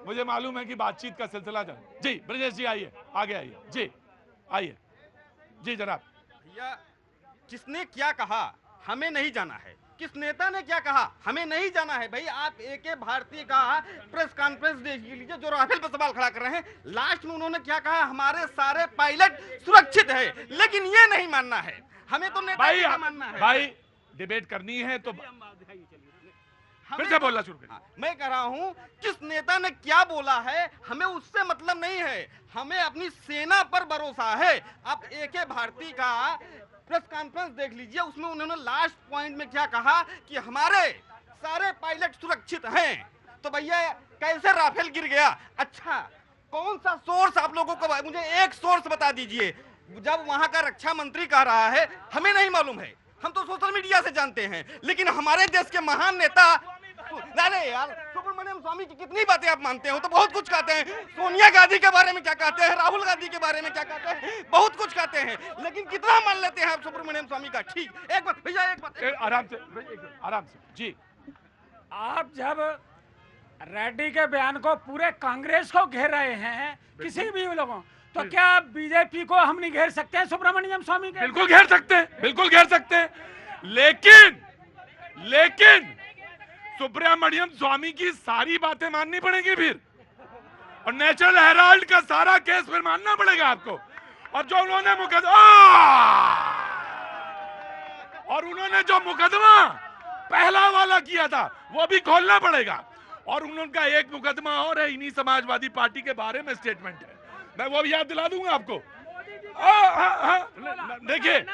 मुझे मालूम है कि बातचीत का सिलसिला जा। जी ब्रजेश जी आइए, आगे आइए, जी आइए, जी जनाब। भैया, किसने क्या कहा हमें नहीं जाना है, किस नेता ने क्या कहा हमें नहीं जाना है। भाई आप AK भारती का प्रेस कॉन्फ्रेंस देख लीजिए, जो राफेल पर सवाल खड़ा कर रहे हैं, लास्ट में उन्होंने क्या कहा, हमारे सारे पायलट सुरक्षित है, लेकिन ये नहीं मानना है, हमें तो नेता भाई, का मानना है। भाई डिबेट करनी है तो फिर से बोलना शुरू करिए। मैं कह रहा हूं किस नेता ने क्या बोला है हमें उससे मतलब नहीं है, हमें अपनी सेना पर भरोसा है। आप AK भारती का प्रेस कॉन्फ्रेंस देख लीजिए, उसमें उन्होंने लास्ट पॉइंट में क्या कहा कि हमारे सारे पायलट सुरक्षित हैं। तो भैया कैसे राफेल गिर गया? अच्छा, कौन सा सोर्स आप लोगों को, मुझे एक सोर्स बता दीजिए। जब वहां का रक्षा मंत्री कह रहा है हमें नहीं मालूम है, हम तो सोशल मीडिया से जानते हैं, लेकिन हमारे देश के महान नेता, अरे यार सुब्रमण्यम स्वामी की कितनी बातें आप मानते हो, तो बहुत कुछ कहते हैं, सोनिया गांधी के बारे में क्या कहते हैं, राहुल गांधी के बारे में क्या कहते हैं, बहुत कुछ कहते हैं, लेकिन कितना मान लेते हैं आप सुब्रमण्यम स्वामी का? ठीक, एक बात भैया, एक बात आराम से, आराम से जी। आप जब रेड्डी के बयान को पूरे कांग्रेस को घेर रहे हैं, किसी भी लोगों, तो क्या बीजेपी को हम नहीं घेर सकते हैं सुब्रमण्यम स्वामी के? बिल्कुल घेर सकते हैं, बिल्कुल घेर सकते हैं, लेकिन सुब्रमण्यम स्वामी की सारी बातें माननी पड़ेगी फिर, और नेशनल हेराल्ड का सारा केस फिर मानना पड़ेगा आपको, और जो उन्होंने मुकदमा पहला वाला किया था वो भी खोलना पड़ेगा, और उनका एक मुकदमा और है, इन्हीं समाजवादी पार्टी के बारे में स्टेटमेंट है, मैं वो भी याद दिला दूंगा आपको। देखिए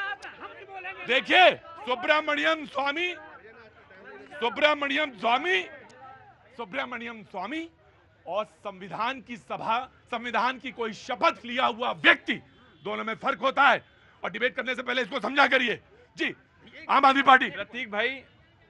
सुब्रमण्यम स्वामी और संविधान की कोई शपथ लिया हुआ व्यक्ति, दोनों में फर्क होता है, और डिबेट करने से पहले इसको समझा करिए। जी, आम आदमी पार्टी। प्रतीक भाई,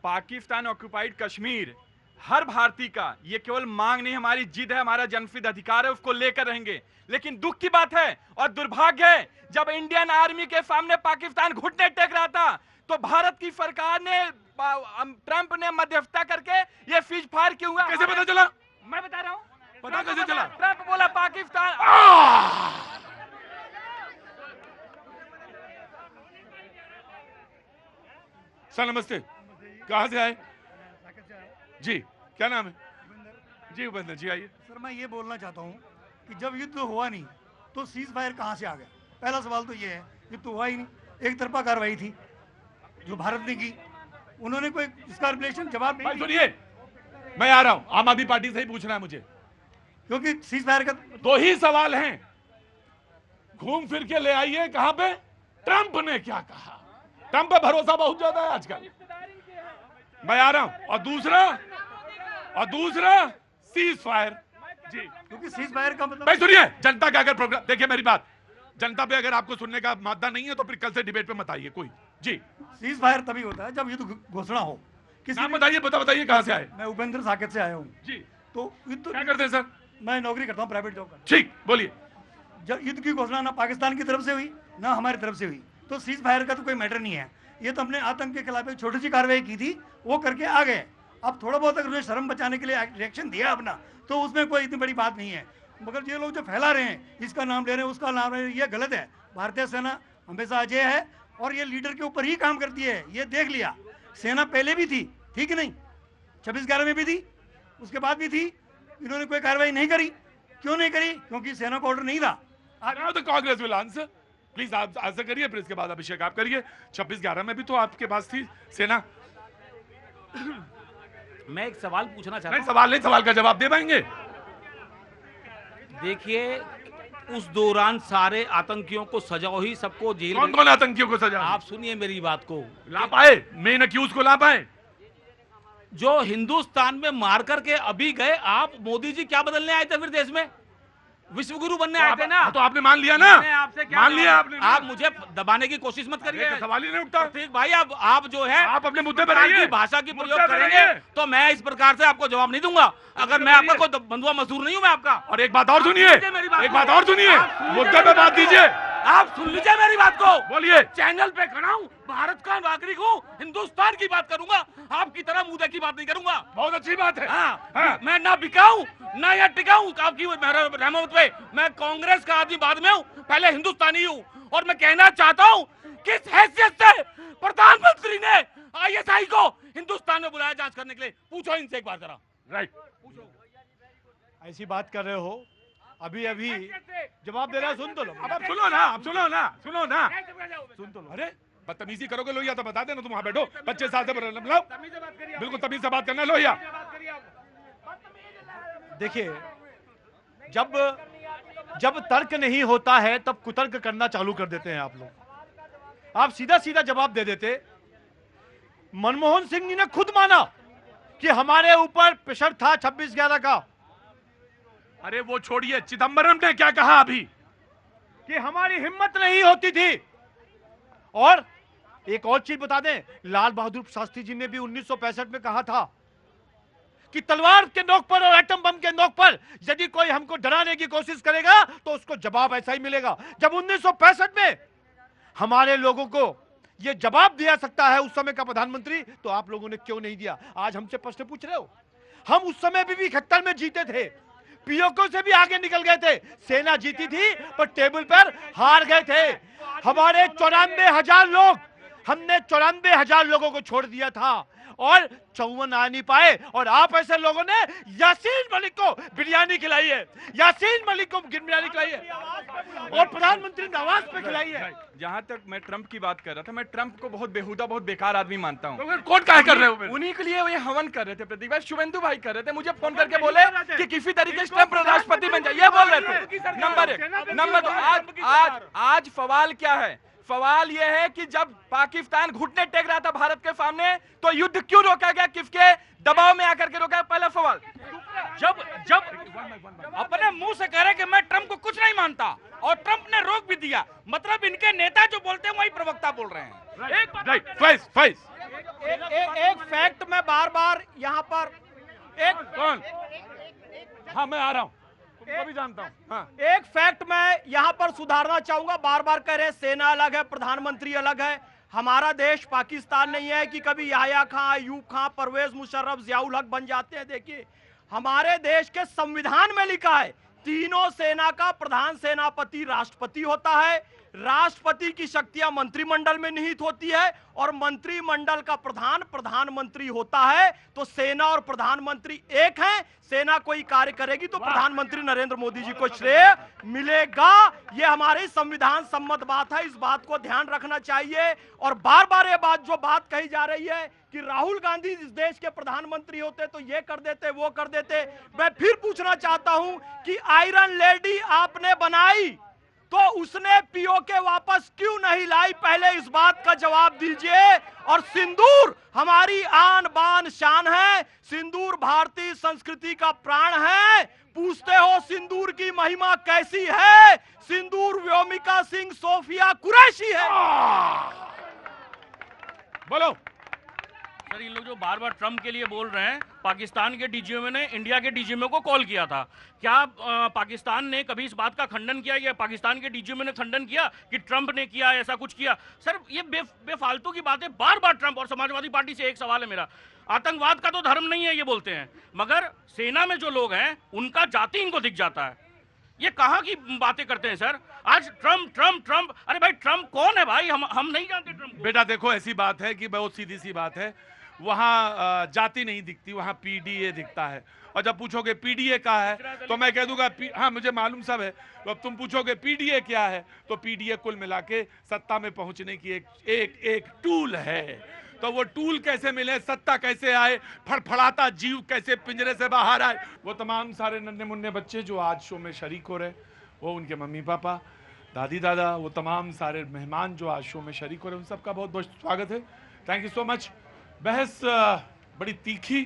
पाकिस्तान ऑक्युपाइड कश्मीर हर भारतीय का ये केवल मांग नहीं, हमारी जिद है, हमारा जनहित अधिकार है, उसको लेकर रहेंगे। लेकिन दुख की बात है और दुर्भाग्य है, जब इंडियन आर्मी के सामने पाकिस्तान घुटने टेक रहा था तो भारत की सरकार ने, ट्रंप ने मध्यस्थता करके ये सीज फायर क्यों हुआ? कैसे पता चला? मैं बता रहा हूं, पता कैसे चला? ट्रंप बोला पाकिस्तान। सर नमस्ते, कहां से आए? जी, क्या नाम है? जी उपेंद्र जी, आइए। सर मैं ये बोलना चाहता हूँ कि जब युद्ध हुआ नहीं तो सीज फायर कहाँ से आ गया? पहला सवाल तो ये है, युद्ध तो हुआ ही नहीं, एक तरफा कार्रवाई थी जो भारत ने की, उन्होंने कोई इसका रिलेशन जवाब नहीं। सुनिए, मैं आ रहा हूं, आम आदमी पार्टी से ही पूछना है मुझे, क्योंकि सीज फायर का दो ही सवाल हैं, घूम फिर के ले आइए कहां पे ट्रंप ने क्या कहा। ट्रंप पे भरोसा बहुत ज्यादा है आजकल। मैं आ रहा हूं, और दूसरा सीज फायर। जी, क्योंकि सीज फायर का मतलब, भाई सुनिए, जनता का अगर प्रोग्राम, देखिए मेरी बात, जनता पे अगर आपको सुनने का मादा नहीं है तो फिर कल से डिबेट पे मत आइए कोई। जी, सीज फायर तभी होता है जब युद्ध घोषणा हो। नाम बताइए, बताइए कहां से आए? मैं उपेंद्र साकेत से आया हूँ। जी, तो युद्ध क्या करते हैं सर? मैं नौकरी करता हूँ, प्राइवेट जॉब करता हूँ। ठीक, बोलिए। जब युद्ध की घोषणा ना पाकिस्तान की तरफ से हुई ना हमारी तरफ से हुई, तो सीज फायर का तो कोई मैटर नहीं है। ये तो अपने आतंक के खिलाफ एक छोटी सी कार्रवाई की थी, वो करके आ गए। अब थोड़ा बहुत अगर उन्हें शर्म बचाने के लिए रिएक्शन दिया अपना, तो उसमें कोई इतनी बड़ी बात नहीं है। मगर ये लोग जो फैला रहे हैं, इसका नाम ले रहे हैं, उसका नाम ले रहे हैं, ये गलत है। भारतीय सेना हमेशा अजय है और ये लीडर के ऊपर ही काम करती है, ये देख लिया। सेना पहले भी थी, ठीक नहीं, 26/11 में भी थी, उसके बाद भी थी, इन्होंने कोई कार्रवाई नहीं करी। क्यों नहीं करी? क्योंकि सेना को ऑर्डर नहीं था। Now the Congress will answer. Please आप ऐसा करिए, फिर इसके बाद अभिषेक आप करिए। 26/11 में भी तो आपके पास थी सेना। मैं एक सवाल पूछना चाहता नहीं, हूं। सवाल नहीं, सवाल का जवाब दे पाएंगे? देखिए, उस दौरान सारे आतंकियों को सजा हुई, सबको जेल। कौन कौन आतंकियों को सजा? आप सुनिए मेरी बात को। ला पाए मेन अक्यूज को? ला पाए? जो हिंदुस्तान में मार करके अभी गए, आप मोदी जी क्या बदलने आए थे फिर देश में? विश्व गुरु बनने आए थे ना? तो आपने मान लिया ना? मैंने आपसे क्या मान लिया आपने? आप मुझे दबाने की कोशिश मत करिए। सवाल ही नहीं उठता। ठीक भाई, आप जो है आप अपने मुद्दे पर आइए। भाषा की प्रयोग मुद्दे पर करेंगे आइए। तो मैं इस प्रकार से आपको जवाब नहीं दूंगा। अगर मैं आपका कोई बंधुआ मजदूर नहीं हूं मैं आपका। और एक बात और सुनिए, एक बात और सुनिए, मुद्दे पे बात दीजिए। आप सुन लीजिए मेरी बात को। बोलिए। चैनल पे खड़ा हूं, भारत का नागरिक हूं, हिंदुस्तान की बात करूंगा, आपकी तरह मुद्दे की बात नहीं करूंगा। बहुत अच्छी बात है। हाँ। मैं ना बिकाऊं ना या टिकाऊं आपकी रहमत पे। मैं कांग्रेस का आदमी बाद में हूं, पहले हिंदुस्तानी हूं। और मैं कहना चाहता हूं, किस हैसियत से प्रधानमंत्री ने ISI को हिंदुस्तान में बुलाया जांच करने के लिए? पूछो इनसे एक बार जरा। राइट, ऐसी बात कर रहे हो, अभी अभी जवाब दे रहा है, सुन तो लो। अब आप सुनो ना, आप सुनो ना, सुनो ना, सुन तो लो। अरे बदतमीजी करोगे लोहिया तो बता देना, तुम वहां बैठो। 25 साल से बिल्कुल तमीज से बात करना लोहिया। देखिए, जब तर्क नहीं होता है तब कुतर्क करना चालू कर देते हैं आप लोग। आप सीधा सीधा जवाब दे देते। मनमोहन सिंह जी ने खुद माना कि हमारे ऊपर प्रेशर था 26/11 का। अरे वो छोड़िए, चिदंबरम ने क्या कहा अभी? कि हमारी हिम्मत नहीं होती थी। और एक और चीज बता दें, लाल बहादुर शास्त्री जी ने भी 1965 में कहा था कि तलवार के नोक पर और एटम बम के नोक पर यदि कोई हमको डराने की कोशिश करेगा तो उसको जवाब ऐसा ही मिलेगा। जब 1965 में हमारे लोगों को यह जवाब दिया सकता है उस समय का प्रधानमंत्री, तो आप लोगों ने क्यों नहीं दिया? आज हमसे प्रश्न पूछ रहे हो। हम उस समय भी 71 में जीते थे, पीओके से भी आगे निकल गए थे। सेना जीती थी पर टेबल पर हार गए थे। हमारे 94,000 लोग, हमने 94,000 लोगों को छोड़ दिया था और 54 आ नहीं पाए। और आप ऐसे लोगों ने यासीन मलिक को बिरयानी खिलाई है, यासीन मलिक को बिरयानी खिलाई है और प्रधानमंत्री नवाज पे खिलाई है। जहां तक मैं ट्रंप की बात कर रहा था, मैं ट्रंप को बहुत बेहुदा, बहुत बेकार आदमी मानता हूं। तो कौन क्या कर रहे हो? उन्हीं के लिए ये हवन कर रहे थे प्रतीक भाई, शुभेंदु भाई कर रहे थे। मुझे फोन करके बोले कि किसी तरीके से ट्रंप राष्ट्रपति बन जाए, ये बोल रहे थे। नंबर 1। नंबर 2, आज सवाल क्या है? सवाल यह है कि जब पाकिस्तान घुटने टेक रहा था भारत के सामने, तो युद्ध क्यों रोका गया? किसके दबाव में आकर के रोका? पहला सवाल। जब अपने मुंह से कह रहे कि मैं ट्रंप को कुछ नहीं मानता और ट्रंप ने रोक भी दिया, मतलब इनके नेता जो बोलते हैं वही प्रवक्ता बोल रहे हैं। एक फैक्ट मैं बार बार यहाँ पर कौन? हाँ, मैं आ रहा हूँ, तुमको भी जानता हूँ। हाँ। एक फैक्ट मैं यहाँ पर सुधारना चाहूंगा। बार बार कह रहे सेना अलग है, प्रधानमंत्री अलग है। हमारा देश पाकिस्तान नहीं है कि कभी याह्या खां, अयूब खां, परवेज मुशर्रफ, जियाउल हक बन जाते हैं। देखिए, हमारे देश के संविधान में लिखा है तीनों सेना का प्रधान सेनापति राष्ट्रपति होता है। राष्ट्रपति की शक्तियां मंत्रिमंडल में निहित होती है और मंत्रिमंडल का प्रधान प्रधानमंत्री होता है। तो सेना और प्रधानमंत्री एक हैं। सेना कोई कार्य करेगी तो प्रधानमंत्री नरेंद्र मोदी जी को श्रेय मिलेगा। यह हमारी संविधान सम्मत बात है, इस बात को ध्यान रखना चाहिए। और बार बार ये बात कही जा रही है कि राहुल गांधी इस देश के प्रधानमंत्री होते तो ये कर देते, वो कर देते। मैं फिर पूछना चाहता हूं कि आयरन लेडी आपने बनाई तो उसने पीओके वापस क्यों नहीं लाई? पहले इस बात का जवाब दीजिए। और सिंदूर हमारी आन बान शान है, सिंदूर भारतीय संस्कृति का प्राण है। पूछते हो सिंदूर की महिमा कैसी है? सिंदूर व्योमिका सिंह सोफिया कुरैशी है। बोलो। सर, इन लोग जो बार बार ट्रंप के लिए बोल रहे हैं, पाकिस्तान के डीजीएमओ ने इंडिया के डीजीएमओ को कॉल किया था। क्या पाकिस्तान ने कभी इस बात का खंडन किया या पाकिस्तान के डीजीएमओ ने खंडन किया कि ट्रंप ने किया, ऐसा कुछ किया? सर, ये बेफालतू की बातें बार बार ट्रंप और समाजवादी पार्टी से एक सवाल है मेरा। आतंकवाद का तो धर्म नहीं है ये बोलते हैं, मगर सेना में जो लोग हैं उनका जाति इनको दिख जाता है। ये कहाँ की बातें करते हैं सर? आज ट्रंप ट्रंप ट्रंप, अरे भाई ट्रंप कौन है भाई? हम नहीं जानते ट्रंप को। बेटा देखो, ऐसी बात है कि बहुत सीधी सी बात है, वहां जाति नहीं दिखती, वहां पीडीए दिखता है। और जब पूछोगे पीडीए क्या है तो मैं कह दूंगा हाँ मुझे मालूम सब है। तो अब तुम पूछोगे पीडीए क्या है तो पीडीए कुल मिला के सत्ता में पहुंचने की एक टूल है। तो वो टूल कैसे मिले, सत्ता कैसे आए, फड़फड़ाता जीव कैसे पिंजरे से बाहर आए, वो तमाम सारे नन्हे मुन्ने बच्चे जो आज शो में शरीक हो रहे, वो उनके मम्मी पापा, दादी दादा, वो तमाम सारे मेहमान जो आज शो में शरीक हो रहे, उन सबका बहुत बहुत स्वागत है। Thank you so much. बहस बड़ी तीखी,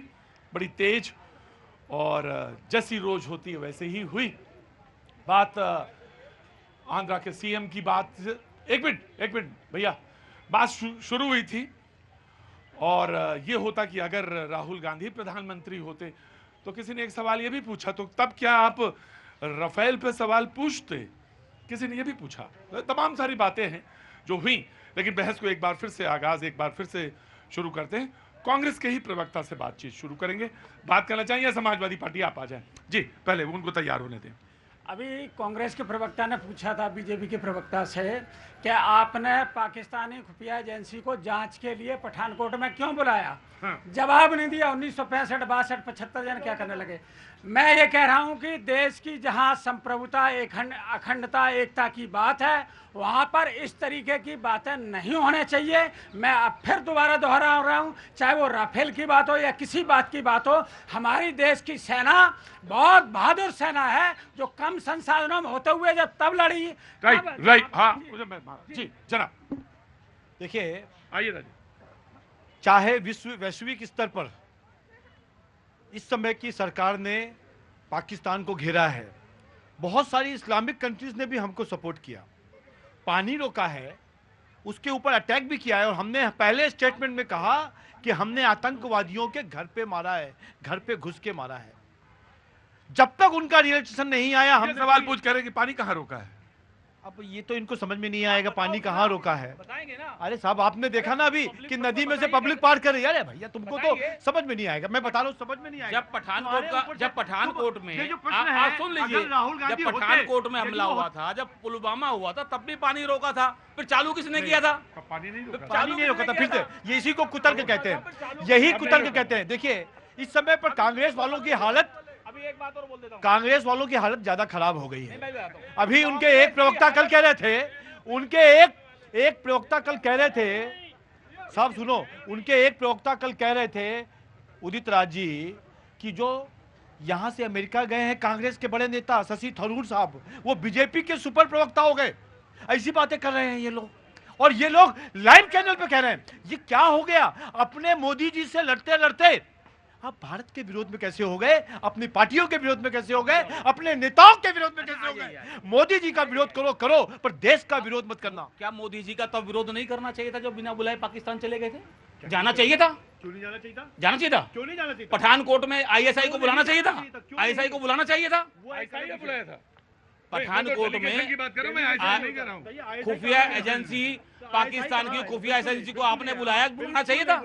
बड़ी तेज और जैसी रोज होती है वैसे ही हुई। बात आंध्रा के सीएम की बात, एक मिनट भैया, बात शुरू हुई थी और ये होता कि अगर राहुल गांधी प्रधानमंत्री होते तो किसी ने एक सवाल ये भी पूछा, तो तब क्या आप राफेल पे सवाल पूछते, किसी ने ये भी पूछा। तमाम सारी बातें हैं जो हुई, लेकिन बहस को एक बार फिर से शुरू करते हैं। कांग्रेस के ही प्रवक्ता से बातचीत शुरू करेंगे। बात करना चाहिए समाजवादी पार्टी आप आ जाएं जी, पहले उनको तैयार होने दें। अभी कांग्रेस के प्रवक्ता ने पूछा था बीजेपी के प्रवक्ता से कि आपने पाकिस्तानी खुफिया एजेंसी को जांच के लिए पठानकोट में क्यों बुलाया। जवाब नहीं दिया। 1965, 62, 75 जन क्या करने लगे। मैं ये कह रहा हूं कि देश की जहां संप्रभुता, अखंडता, एकता की बात है, वहां पर इस तरीके की बातें नहीं होने चाहिए। मैं अब फिर दोबारा दोहरा रहा हूं, चाहे वो राफेल की बात हो या किसी बात की बात हो, हमारी देश की सेना बहुत बहादुर सेना है जो कम संसाधनों में होते हुए जब तब लड़ी। राइट हाँ जी जनाब। देखिए आइए राजी, चाहे वैश्विक स्तर पर इस समय की सरकार ने पाकिस्तान को घेरा है, बहुत सारी इस्लामिक कंट्रीज ने भी हमको सपोर्ट किया, पानी रोका है, उसके ऊपर अटैक भी किया है। और हमने पहले स्टेटमेंट में कहा कि हमने आतंकवादियों के घर पे मारा है, घर पे घुस के मारा है। जब तक उनका रिएक्शन नहीं आया, हम सवाल पूछ करें कि पानी कहां रोका है। अब ये तो इनको समझ में नहीं आएगा पानी कहाँ रोका है। बताएंगे ना। अरे साहब आपने देखा ना अभी कि नदी में से पब्लिक पार कर रही है। अरे भैया तुमको तो समझ में नहीं आएगा, मैं बता रहा हूँ समझ में नहीं आएगा। जब पठानकोट में ये जो प्रश्न है, सुन लीजिए, जब पठानकोट में हमला हुआ था, जब पुलवामा हुआ था, तब भी पानी रोका था। फिर चालू किसने किया था? पानी नहीं रोका था। फिर से ये इसी को कुतर्क कहते हैं, यही कुतर्क कहते हैं। देखिए इस समय पर कांग्रेस वालों की हालत, अभी एक बात और बोल देता हूं, कांग्रेस वालों की हालत ज्यादा खराब हो गई है। अभी उनके एक प्रवक्ता कल कह रहे थे, उनके एक प्रवक्ता कल कह रहे थे, साहब सुनो, उनके एक प्रवक्ता कल कह रहे थे उदित राज जी कि जो यहां से अमेरिका गए हैं कांग्रेस के बड़े नेता शशि थरूर साहब, वो बीजेपी के सुपर प्रवक्ता हो गए। ऐसी बातें कर रहे हैं ये लोग, और ये लोग लाइव चैनल पे कह रहे हैं। ये क्या हो गया? अपने मोदी जी से लड़ते लड़ते आप भारत के विरोध में कैसे हो गए, अपनी पार्टियों के विरोध में कैसे हो गए, अपने नेताओं के विरोध में कैसे हो गए। मोदी जी का विरोध करो पर देश का विरोध मत करना। क्या मोदी जी का तब विरोध नहीं करना चाहिए था जब बिना बुलाए पाकिस्तान चले गए थे? जाना चाहिए था। क्यों नहीं जाना चाहिए था? जाना चाहिए था। क्यों नहीं जाना चाहिए था? पठानकोट में आईएसआई को बुलाना चाहिए था। आईएसआई को बुलाना चाहिए था। वो आईएसआई ने बुलाया था। पठानकोट में खुफिया एजेंसी, पाकिस्तान की खुफिया एजेंसी को आपने बुलाना चाहिए था।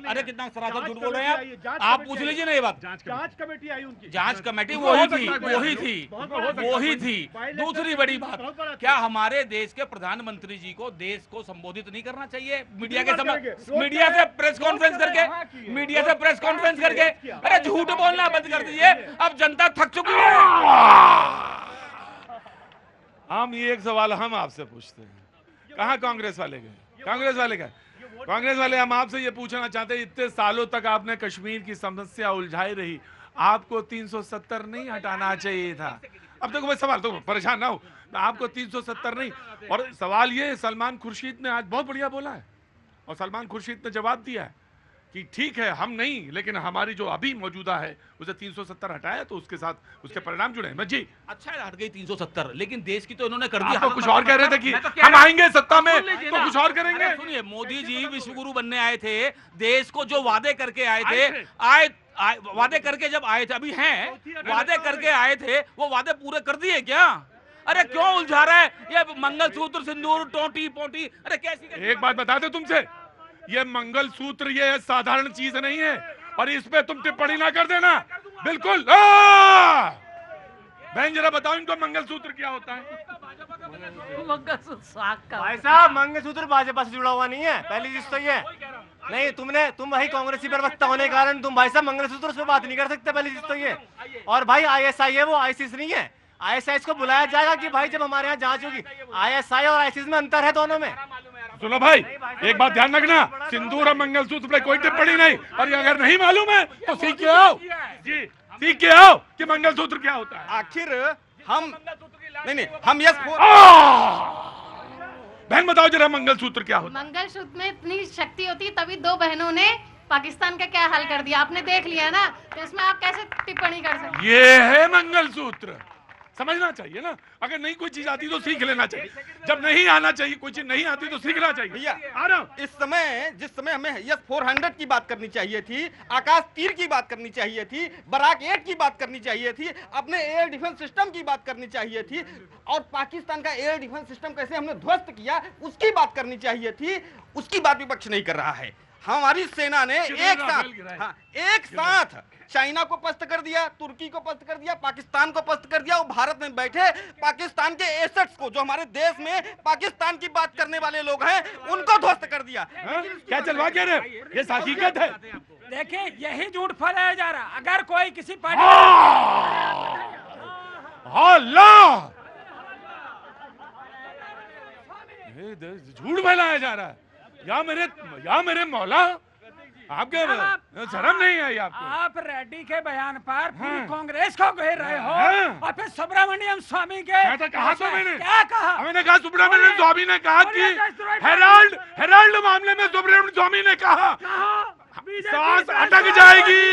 अरे कितना सरासर झूठ बोल रहे हैं आप पूछ लीजिए ना ये बात। जांच कमेटी आई उनकी, जांच कमेटी वही थी। दूसरी बड़ी बात, क्या हमारे देश के प्रधानमंत्री जी को देश को संबोधित नहीं करना चाहिए मीडिया के समय, मीडिया से प्रेस कॉन्फ्रेंस करके? अरे झूठ बोलना बंद कर दीजिए, अब जनता थक चुकी है। हम ये एक सवाल हम आपसे पूछते हैं, कहाँ कांग्रेस वाले गए? कांग्रेस वाले हम आपसे ये पूछना चाहते हैं, इतने सालों तक आपने कश्मीर की समस्या उलझाई रही, आपको 370 नहीं हटाना चाहिए था? अब देखो मैं सवाल, तो परेशान ना हो, आपको 370 नहीं। और सवाल ये, सलमान खुर्शीद ने आज बहुत बढ़िया बोला है, और सलमान खुर्शीद ने जवाब दिया है कि ठीक है हम नहीं, लेकिन हमारी जो अभी मौजूदा है उसे 370 हटाया तो उसके साथ उसके परिणाम जुड़े हैं। जी अच्छा हट गई 370, लेकिन देश की तो इन्होंने कर दी। तो कुछ और कह रहे थे कि हम आएंगे सत्ता में तो कुछ और करेंगे। सुनिए, मोदी जी विश्वगुरु बनने आए थे, देश को जो वादे करके आए थे, वादे करके जब आए थे, अभी हैं वादे करके आए थे, वो वादे पूरे कर दिए क्या? अरे क्यों उलझा रहा है ये मंगलसूत्र, सिंदूर, टोटी पोटी? अरे कैसी एक बात बता दे तुमसे, ये मंगलसूत्र ये साधारण चीज नहीं है, और इस पे तुम टिप्पणी ना कर देना बिल्कुल। बहन जरा बताओ इनको मंगलसूत्र क्या होता है? मंगलसूत्र साग का। भाई साहब मंगलसूत्र भाजपा से जुड़ा हुआ नहीं है, पहली चीज तो ये। नहीं, तुम वही कांग्रेसी प्रवक्ता होने के कारण तुम भाई साहब मंगलसूत्र पे बात नहीं कर सकते, पहली चीज तो ये। और भाई ISI है, वो ISIS नहीं है। ISIS को बुलाया जाएगा कि भाई जब हमारे यहाँ जांच होगी। ISI और ISIS में अंतर है दोनों में। सुनो भाई, एक बात ध्यान रखना, सिंदूर और मंगलसूत्र पे कोई टिप्पणी नहीं, और अगर नहीं मालूम है तो सीख के आओ जी, सीख के आओ कि मंगलसूत्र क्या होता है। आखिर हम नहीं, हम यस बहन बताओ जरा मंगलसूत्र क्या होता है। मंगलसूत्र में इतनी शक्ति होती, तभी दो बहनों ने पाकिस्तान का क्या हाल कर दिया, आपने देख लिया ना, तो इसमें आप कैसे टिप्पणी कर सकते? ये है मंगलसूत्र, समझना चाहिए ना। अगर नहीं कोई चीज आती तो सीख लेना चाहिए, जब नहीं आना चाहिए, कोई चीज नहीं आती तो सीखना चाहिए। भैया आ रहा हूं। इस समय जिस समय हमें यस 400 की बात करनी चाहिए थी, आकाश तीर की बात करनी चाहिए थी, बराक 8 की बात करनी चाहिए थी, अपने एयर डिफेंस सिस्टम की बात करनी चाहिए थी, और पाकिस्तान का एयर डिफेंस सिस्टम कैसे हमने ध्वस्त किया उसकी बात करनी चाहिए थी, उसकी बात विपक्ष नहीं कर रहा है। हमारी सेना ने एक साथ चाइना को पस्त कर दिया, तुर्की को पस्त कर दिया, पाकिस्तान को पस्त कर दिया, और भारत में बैठे पाकिस्तान के एसेट्स को, जो हमारे देश में पाकिस्तान की बात करने वाले लोग हैं, उनको ध्वस्त कर दिया। क्या चलवा क्या रहे? ये हकीकत है। देखिए, यही झूठ फैलाया जा रहा। अगर कोई किसी पार्टी झूठ फैलाया जा रहा है, या मेरे मौला, आपके शर्म नहीं आई आपको? आप रेड्डी के बयान पर पूरी कांग्रेस को घेर रहे हो, और फिर सुब्रमण्यम स्वामी के कहा तो मैंने, क्या कहा? मैंने कहा सुब्रमण्यम स्वामी ने कहा कि हेराल्ड मामले में सुब्रमण्यम स्वामी ने कहा सांस अटक जाएगी।